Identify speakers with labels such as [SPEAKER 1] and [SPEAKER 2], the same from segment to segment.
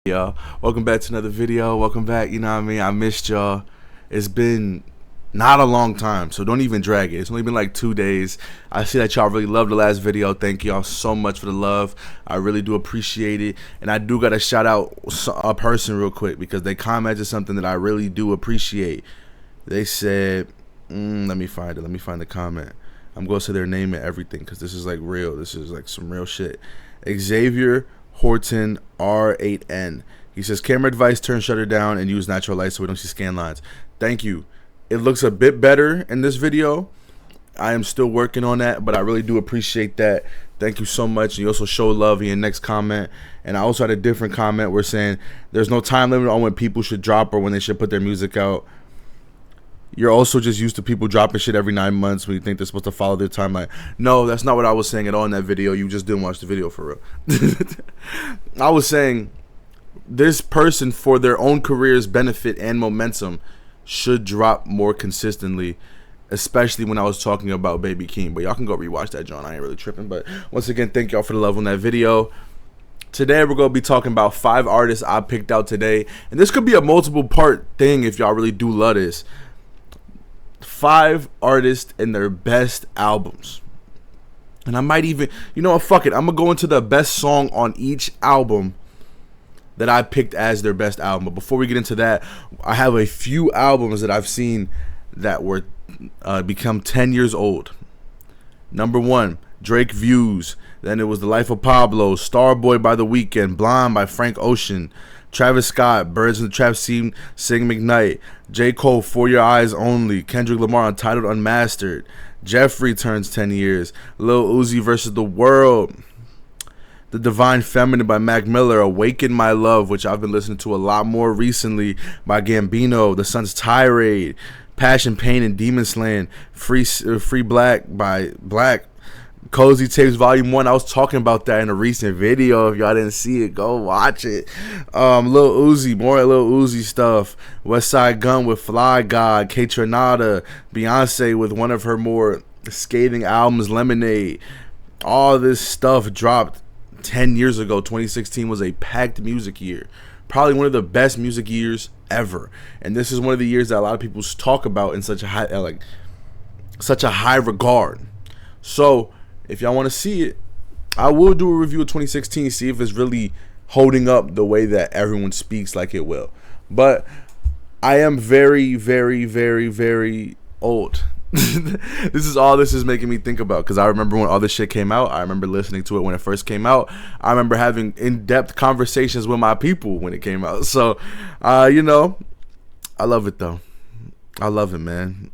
[SPEAKER 1] Y'all, welcome back to another video. Welcome back. You know what I mean? I missed y'all. It's been not a long time, so don't even drag it. It's only been like 2 days. I see that y'all really loved the last video. Thank y'all so much for the love. I really do appreciate it. And I do gotta shout out a person real quick because they commented something that I really do appreciate. They said, let me find it. Let me find the comment. I'm going to say their name and everything because this is like real. This is like some real shit. Xavier Horton R8N. He says, camera advice, turn shutter down and use natural light so we don't see scan lines. Thank you. It looks a bit better in this video. I am still working on that, but I really do appreciate that. Thank you so much. You also show love in your next comment. And I also had a different comment where saying there's no time limit on when people should drop or when they should put their music out. You're also just used to people dropping shit every 9 months when you think they're supposed to follow their timeline. No, that's not what I was saying at all in that video. You just didn't watch the video for real. I was saying this person, for their own career's benefit and momentum, should drop more consistently, especially when I was talking about Baby Keem. But y'all can go rewatch that, John. I ain't really tripping. But once again, thank y'all for the love on that video. Today we're going to be talking about 5 artists I picked out today. And this could be a multiple part thing if y'all really do love this. 5 artists and their best albums. And I might even, you know what, fuck it, I'm gonna go into the best song on each album that I picked as their best album. But before we get into that, I have a few albums that I've seen that were become 10 years old. Number 1, Drake Views. Then it was The Life of Pablo, Starboy by The Weeknd, Blonde by Frank Ocean, Travis Scott, Birds in the Trap Scene, Sing McKnight, J. Cole, For Your Eyes Only, Kendrick Lamar, Untitled Unmastered, Jeffrey turns 10 years, Lil Uzi versus The World, The Divine Feminine by Mac Miller, Awaken My Love, which I've been listening to a lot more recently, by Gambino, The Sun's Tirade, Passion, Pain, and Demon Slaying, Free Black by Black, Cozy Tapes Volume 1. I was talking about that in a recent video. If y'all didn't see it, go watch it. Lil Uzi, more Lil Uzi stuff. Westside Gun with Fly God, K Tronada, Beyonce with one of her more scathing albums, Lemonade. All this stuff dropped 10 years ago. 2016 was a packed music year. Probably one of the best music years ever. And this is one of the years that a lot of people talk about in such a high regard. So if y'all want to see it, I will do a review of 2016, see if it's really holding up the way that everyone speaks like it will. But I am very, very, very, very old. This is making me think about, because I remember when all this shit came out. I remember listening to it when it first came out. I remember having in-depth conversations with my people when it came out. So, you know, I love it though. I love it, man.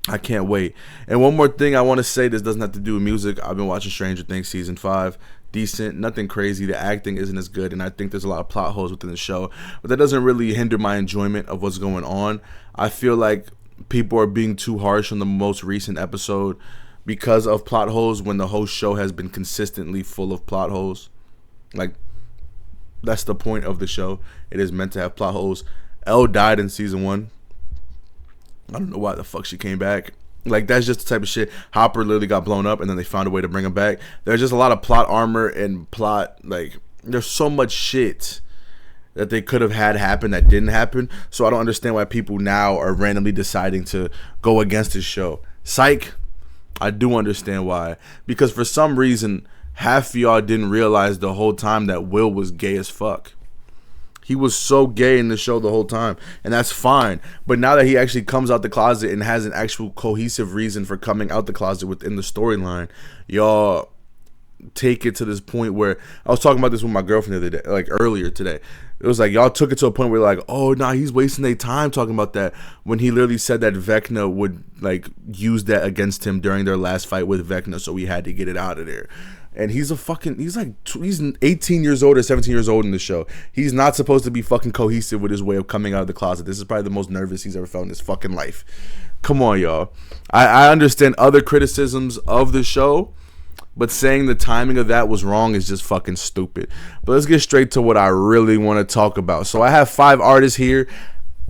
[SPEAKER 1] I can't wait. And one more thing I want to say, this doesn't have to do with music. I've been watching Stranger Things season 5. Decent, nothing crazy. The acting isn't as good, and I think there's a lot of plot holes within the show. But that doesn't really hinder my enjoyment of what's going on. I feel like people are being too harsh on the most recent episode because of plot holes when the whole show has been consistently full of plot holes. Like, that's the point of the show. It is meant to have plot holes. Elle died in season 1. I don't know why the fuck she came back. Like, that's just the type of shit. Hopper literally got blown up and then they found a way to bring him back. There's just a lot of plot armor and plot, like, there's so much shit that they could have had happen that didn't happen. So I don't understand why people now are randomly deciding to go against this show. Psych, I do understand why. Because for some reason, half of y'all didn't realize the whole time that Will was gay as fuck. He was so gay in the show the whole time, and that's fine. But now that he actually comes out the closet and has an actual cohesive reason for coming out the closet within the storyline, y'all take it to this point where I was talking about this with my girlfriend the other day, like earlier today. It was like y'all took it to a point where like, oh nah, he's wasting their time talking about that, when he literally said that Vecna would like use that against him during their last fight with Vecna, so he had to get it out of there. And he's 18 years old or 17 years old in the show. He's not supposed to be fucking cohesive with his way of coming out of the closet. This is probably the most nervous he's ever felt in his fucking life. Come on, y'all. I understand other criticisms of the show, but saying the timing of that was wrong is just fucking stupid. But let's get straight to what I really want to talk about. So I have 5 artists here.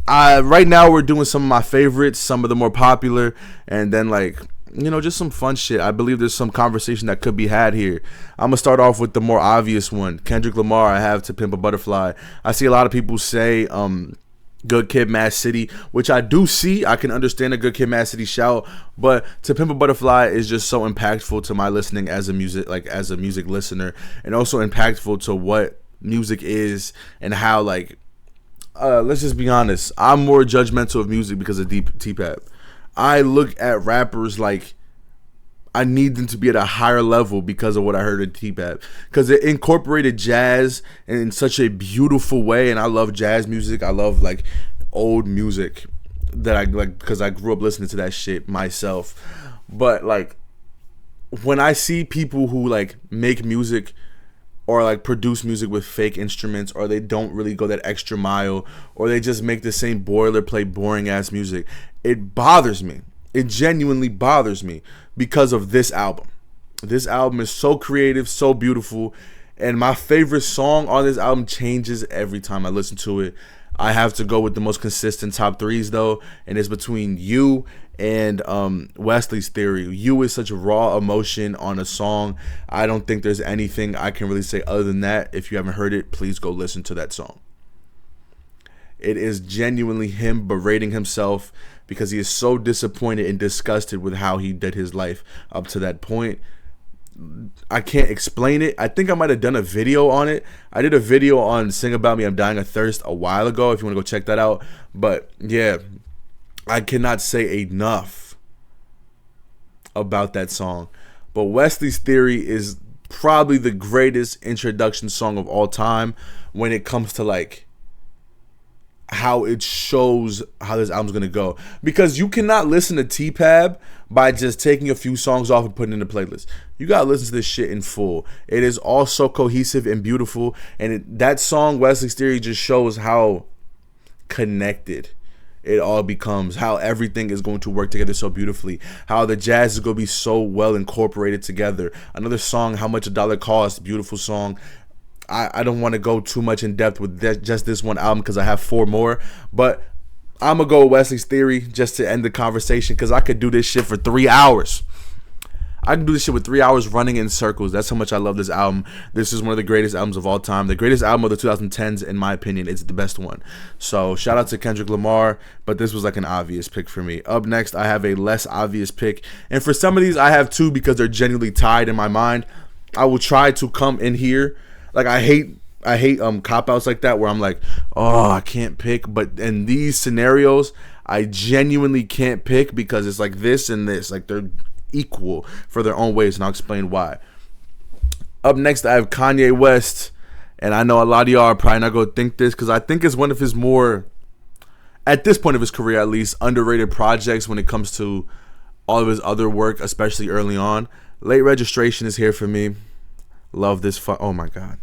[SPEAKER 1] Right now we're doing some of my favorites, some of the more popular, and then like just some fun shit. I believe there's some conversation that could be had here. I'm gonna start off with the more obvious one. Kendrick Lamar, I have To Pimp a Butterfly. I see a lot of people say Good Kid, Mad City, which I do see. I can understand a Good Kid, Mad City shout, but To Pimp a Butterfly is just so impactful to my listening as a music listener, and also impactful to what music is and how let's just be honest. I'm more judgmental of music because of T-Pap. I look at rappers like I need them to be at a higher level because of what I heard in T-Pap. Because it incorporated jazz in such a beautiful way. And I love jazz music. I love old music that I like because I grew up listening to that shit myself. But when I see people who make music or produce music with fake instruments, or they don't really go that extra mile, or they just make the same boilerplate boring ass music, it bothers me. It genuinely bothers me because of this album. This album is so creative, so beautiful, and my favorite song on this album changes every time I listen to it. I have to go with the most consistent top threes though, and it's between You and Wesley's Theory. You is such raw emotion on a song. I don't think there's anything I can really say other than that. If you haven't heard it, please go listen to that song. It is genuinely him berating himself because he is so disappointed and disgusted with how he did his life up to that point. I can't explain it. I think I might have done a video on it. I did a video on Sing About Me, I'm Dying of Thirst a while ago, if you want to go check that out. But yeah, I cannot say enough about that song. But Wesley's Theory is probably the greatest introduction song of all time when it comes to how it shows how this album's gonna go. Because you cannot listen to T-Pab by just taking a few songs off and putting it in the playlist. You gotta listen to this shit in full. It is all so cohesive and beautiful, and that song Wesley's Theory just shows how connected it all becomes, how everything is going to work together so beautifully, how the jazz is going to be so well incorporated together. Another song, How Much a Dollar Costs, beautiful song. I don't want to go too much in depth with just this one album because I have 4 more, but I'm going to go with Wesley's Theory just to end the conversation because I could do this shit for 3 hours. I can do this shit with 3 hours running in circles. That's how much I love this album. This is one of the greatest albums of all time. The greatest album of the 2010s, in my opinion. It's the best one. So shout out to Kendrick Lamar, but this was an obvious pick for me. Up next, I have a less obvious pick. And for some of these, I have 2 because they're genuinely tied in my mind. I will try to come in here. I hate cop-outs like that where I'm I can't pick. But in these scenarios, I genuinely can't pick because it's this and this. They're equal for their own ways, and I'll explain why. Up next, I have Kanye West, and I know a lot of y'all are probably not going to think this because I think it's one of his more, at this point of his career at least, underrated projects when it comes to all of his other work, especially early on. Late Registration is here for me. Love this oh my god.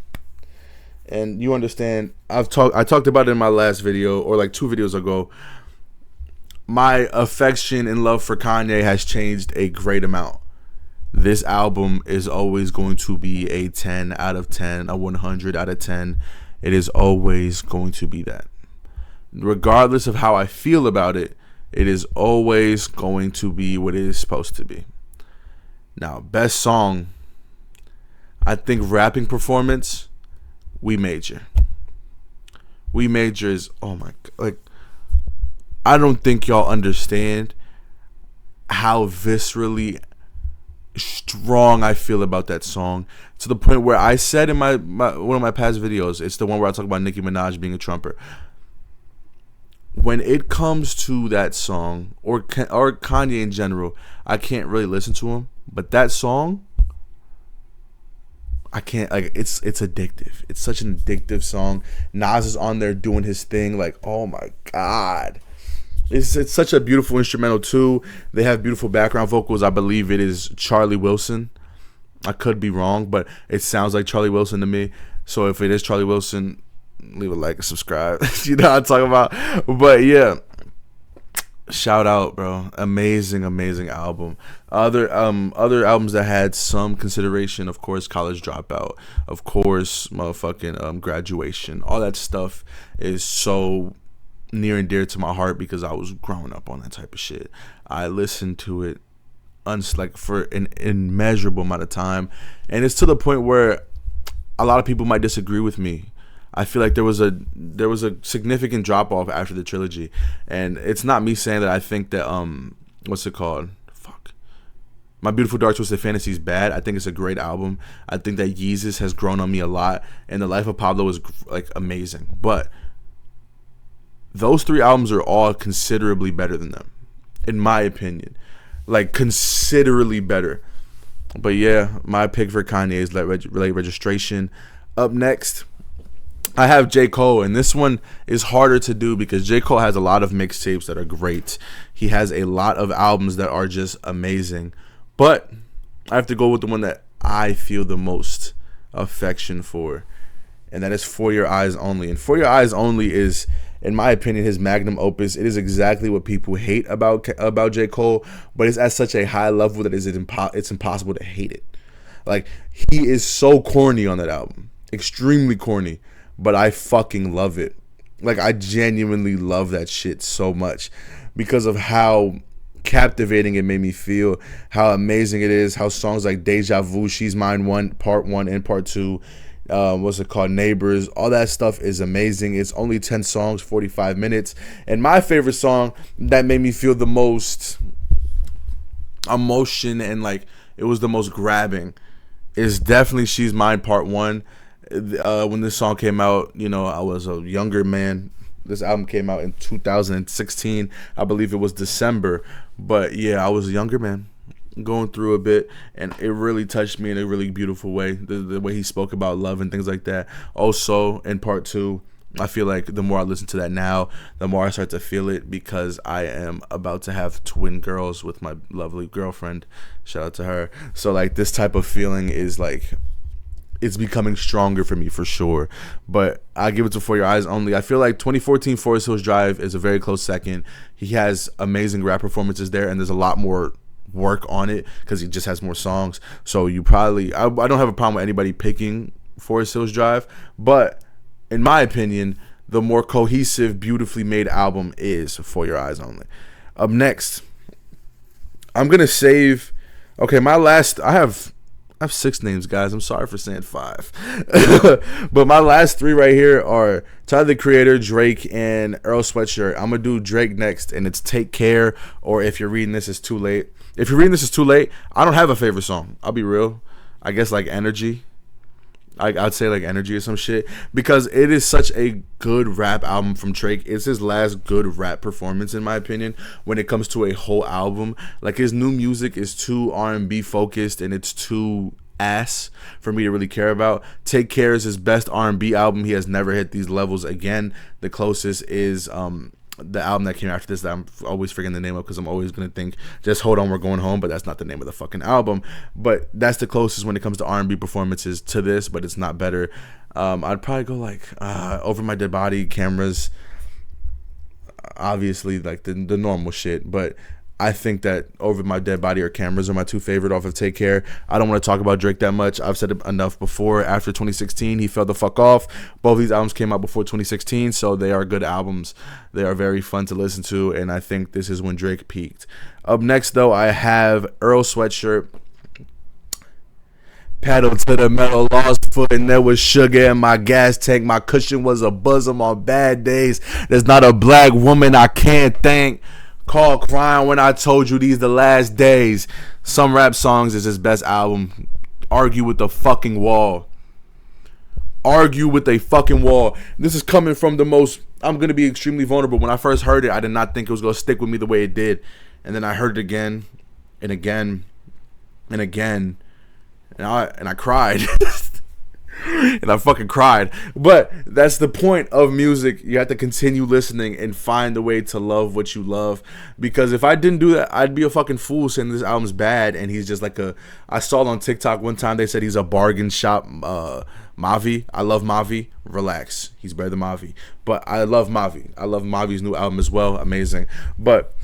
[SPEAKER 1] And you understand, I talked about it in my last video, or 2 videos ago. My affection and love for Kanye has changed a great amount. This album is always going to be a 10 out of 10, a 100 out of 10. It is always going to be that. Regardless of how I feel about it, it is always going to be what it is supposed to be. Now, best song, I think rapping performance, We Major. We Major is, oh my god, I don't think y'all understand how viscerally strong I feel about that song, to the point where I said in my one of my past videos, it's the one where I talk about Nicki Minaj being a trumper. When it comes to that song, or Kanye in general, I can't really listen to him, but that song, I can't, it's addictive. It's such an addictive song. Nas is on there doing his thing, oh my god. It's such a beautiful instrumental too. They have beautiful background vocals. I believe it is Charlie Wilson. I could be wrong, but it sounds like Charlie Wilson to me. So if it is Charlie Wilson, leave a like and subscribe. You know what I'm talking about? But yeah, shout out, bro. Amazing album. Other albums that had some consideration, of course, College Dropout, of course, motherfucking Graduation. All that stuff is so near and dear to my heart because I was growing up on that type of shit. I listened to it like for an immeasurable amount of time, and it's to the point where a lot of people might disagree with me. I feel like there was a significant drop off after the trilogy, and it's not me saying that I think that what's it called? Fuck. My Beautiful Dark Twisted Fantasy is bad. I think it's a great album. I think that Yeezus has grown on me a lot, and The Life of Pablo is like amazing. But those three albums are all considerably better than them, in my opinion. Like considerably better. But yeah, my pick for Kanye is Late Registration. Up next, I have J. Cole, and this one is harder to do because J. Cole has a lot of mixtapes that are great. He has a lot of albums that are just amazing. But I have to go with the one that I feel the most affection for, and that is For Your Eyes Only. And For Your Eyes Only is, in my opinion, his magnum opus. It is exactly what people hate about J. Cole, but it's at such a high level that it's impossible to hate it. Like, he is so corny on that album. Extremely corny. But I fucking love it. Like, I genuinely love that shit so much because of how captivating it made me feel, how amazing it is, how songs like Deja Vu, She's Mine Part 1 and Part 2, what's it called, Neighbors, all that stuff is amazing. It's only 10 songs, 45 minutes. And my favorite song that made me feel the most emotion and like it was the most grabbing is definitely She's Mine Part 1. When this song came out, you know, I was a younger man. This album came out in 2016. I believe it was December. But yeah, I was a younger man going through a bit, and it really touched me in a really beautiful way. The way he spoke about love and things like that. Also, in Part 2, I feel like the more I listen to that now, the more I start to feel it because I am about to have twin girls with my lovely girlfriend. Shout out to her. So like this type of feeling is like, it's becoming stronger for me for sure. But I give it to For Your Eyes Only. I feel like 2014 Forest Hills Drive is a very close second. He has amazing rap performances there, and there's a lot more work on it because he just has more songs. So you probably, I don't have a problem with anybody picking Forest Hills Drive, but in my opinion, the more cohesive, beautifully made album is For Your Eyes Only. Up next, I'm gonna save. Okay, I have 6 names, guys. I'm sorry for saying 5. But my last 3 right here are Tyler, the Creator, Drake, and Earl Sweatshirt. I'm going to do Drake next, and it's Take Care, or If You're Reading This, It's Too Late. If you're reading this, it's too late. I don't have a favorite song. I'll be real. I guess like Energy. I'd say like Energy or some shit, because it is such a good rap album from Drake. It's his last good rap performance in my opinion when it comes to a whole album. Like his new music is too R&B focused and it's too ass for me to really care about. Take Care is his best R&B album. He has never hit these levels again. The closest is the album that came after this that I'm always forgetting the name of because I'm always going to think Just Hold On, We're Going Home, but that's not the name of the fucking album. But that's the closest when it comes to R&B performances to this, but it's not better. I'd probably go like Over My Dead Body, Cameras, obviously like the normal shit, but I think that Over My Dead Body or Cameras are my 2 favorite off of Take Care. I don't want to talk about Drake that much. I've said it enough before. After 2016, he fell the fuck off. Both of these albums came out before 2016, so they are good albums. They are very fun to listen to, and I think this is when Drake peaked. Up next, though, I have Earl Sweatshirt. Pedal to the metal, lost foot, and there was sugar in my gas tank. My cushion was a bosom on bad days. There's not a black woman I can't thank. Call crying when I told you these the last days. Some Rap Songs is his best album. Argue with the fucking wall. Argue with a fucking wall. This is coming from the most, I'm going to be extremely vulnerable. When I first heard it, I did not think it was going to stick with me the way it did. And then I heard it again and again and again. And I cried. And I fucking cried. But that's the point of music. You have to continue listening and find a way to love what you love. Because if I didn't do that, I'd be a fucking fool saying this album's bad. And he's just like I saw it on TikTok one time. They said he's a bargain shop Mavi. I love Mavi. Relax. He's better than Mavi. But I love Mavi. I love Mavi's new album as well. Amazing. But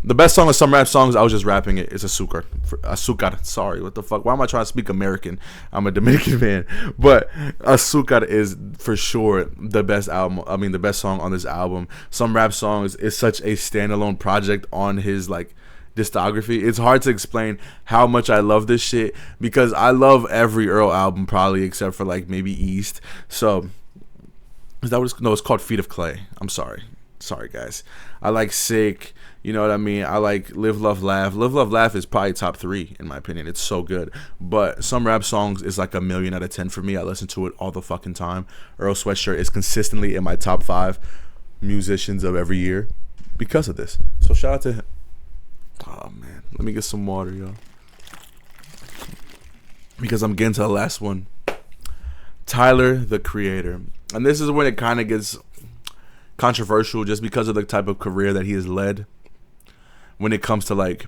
[SPEAKER 1] the best song of Some Rap Songs, I was just rapping it. It's Azúcar. Azúcar. Sorry, what the fuck? Why am I trying to speak American? I'm a Dominican man. But Azúcar is for sure the best album. I mean, the best song on this album. Some Rap Songs is such a standalone project on his like discography. It's hard to explain how much I love this shit because I love every Earl album probably except for like maybe East. So is that what it's, no, it's called Feet of Clay. I'm sorry. Sorry guys. I like Sick. You know what I mean? I like Live, Love, Laugh. Live, Love, Laugh is probably top 3 in my opinion. It's so good. But Some Rap Songs is like a million out of 10 for me. I listen to it all the fucking time. Earl Sweatshirt is consistently in my top 5 musicians of every year because of this. So shout out to him. Oh man, let me get some water, y'all. Because I'm getting to the last one. Tyler, the Creator. And this is when it kind of gets controversial just because of the type of career that he has led. When it comes to like,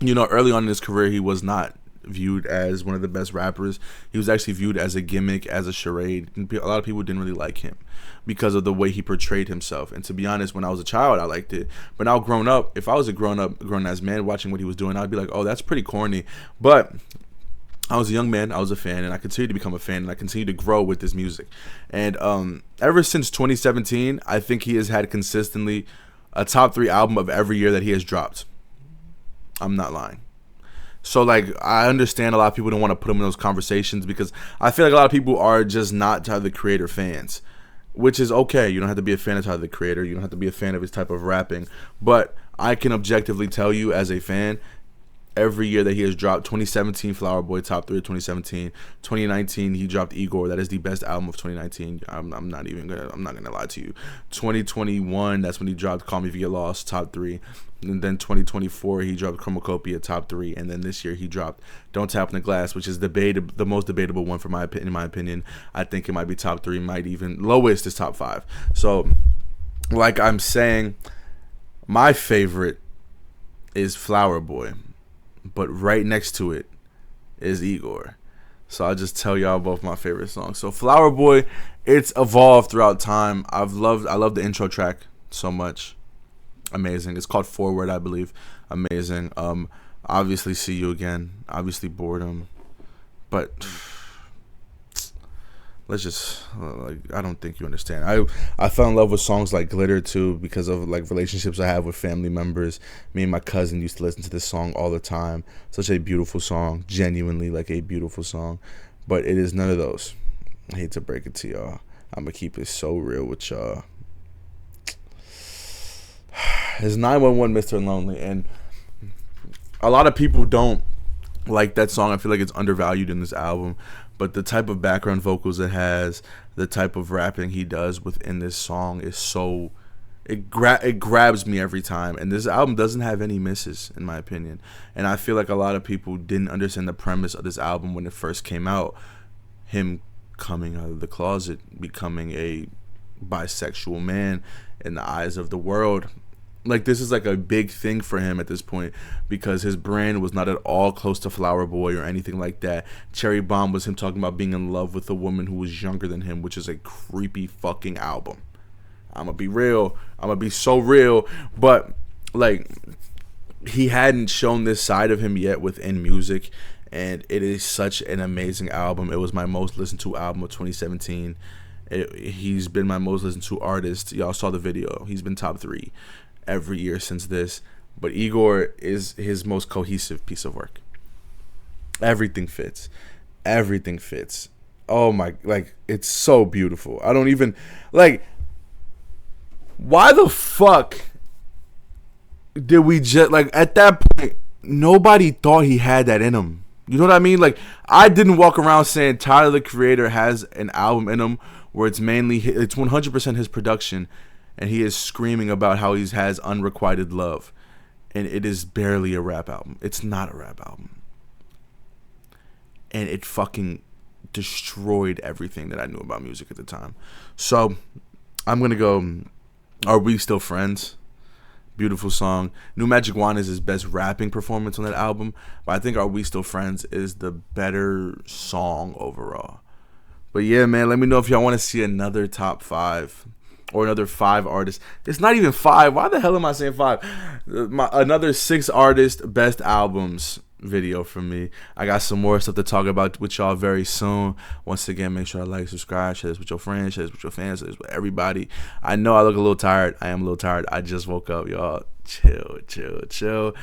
[SPEAKER 1] you know, early on in his career, he was not viewed as one of the best rappers. He was actually viewed as a gimmick, as a charade. A lot of people didn't really like him because of the way he portrayed himself. And to be honest, when I was a child, I liked it. But now grown up, if I was a grown-ass man watching what he was doing, I'd be like, oh, that's pretty corny. But I was a young man, I was a fan, and I continued to become a fan, and I continued to grow with this music. And ever since 2017, I think he has had consistently a top 3 album of every year that he has dropped. I'm not lying. So, like, I understand a lot of people don't want to put him in those conversations because I feel like a lot of people are just not Tyler, the Creator fans, which is okay. You don't have to be a fan of Tyler, the Creator. You don't have to be a fan of his type of rapping. But I can objectively tell you as a fan, every year that he has dropped, 2017 Flower Boy top 3 of 2017, 2019 he dropped Igor, that is the best album of 2019. I'm not gonna lie to you. 2021, that's when he dropped Call Me If You Get Lost, top 3, and then 2024 he dropped Chromacopia, top 3, and then this year he dropped Don't Tap on the Glass, which is the most debatable one in my opinion. I think it might be top 3, might even lowest is top 5. So like I'm saying, my favorite is Flower Boy, but right next to it is Igor. So I'll just tell y'all both my favorite songs. So Flower Boy, it's evolved throughout time. I love the intro track so much. Amazing. It's called Forward, I believe. Amazing. Obviously See You Again. Obviously Boredom. But let's just I don't think you understand. I fell in love with songs like Glitter too because of like relationships I have with family members. Me and my cousin used to listen to this song all the time. Such a beautiful song, genuinely like a beautiful song, but it is none of those. I hate to break it to y'all. I'm gonna keep it so real with y'all. It's 911 Mr. Lonely, and a lot of people don't like that song. I feel like it's undervalued in this album. But the type of background vocals it has, the type of rapping he does within this song is so... It grabs me every time. And this album doesn't have any misses, in my opinion. And I feel like a lot of people didn't understand the premise of this album when it first came out. Him coming out of the closet, becoming a bisexual man in the eyes of the world. Like, this is like a big thing for him at this point because his brand was not at all close to Flower Boy or anything like that. Cherry Bomb was him talking about being in love with a woman who was younger than him, which is a creepy fucking album. I'm gonna be real. I'm gonna be so real. But, like, he hadn't shown this side of him yet within music, and it is such an amazing album. It was my most listened to album of 2017. He's been my most listened to artist. Y'all saw the video. He's been top 3 every year since this. But Igor is his most cohesive piece of work. Everything fits. Everything fits. Oh my, like, it's so beautiful. I don't even, like, why the fuck did we just, like, at that point, nobody thought he had that in him. You know what I mean? Like, I didn't walk around saying Tyler, the Creator, has an album in him where it's 100% his production, and he is screaming about how he has unrequited love. And it is barely a rap album. It's not a rap album. And it fucking destroyed everything that I knew about music at the time. So, I'm going to go, Are We Still Friends? Beautiful song. New Magic Wand is his best rapping performance on that album. But I think Are We Still Friends is the better song overall. But yeah, man, let me know if y'all want to see another top 5. Or another 5 artists. It's not even 5. Why the hell am I saying 5? Another 6 artists, best albums video from me. I got some more stuff to talk about with y'all very soon. Once again, make sure I like, subscribe, share this with your friends, share this with your fans, share this with everybody. I know I look a little tired. I am a little tired. I just woke up, y'all. Chill.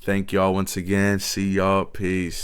[SPEAKER 1] Thank y'all once again. See y'all. Peace.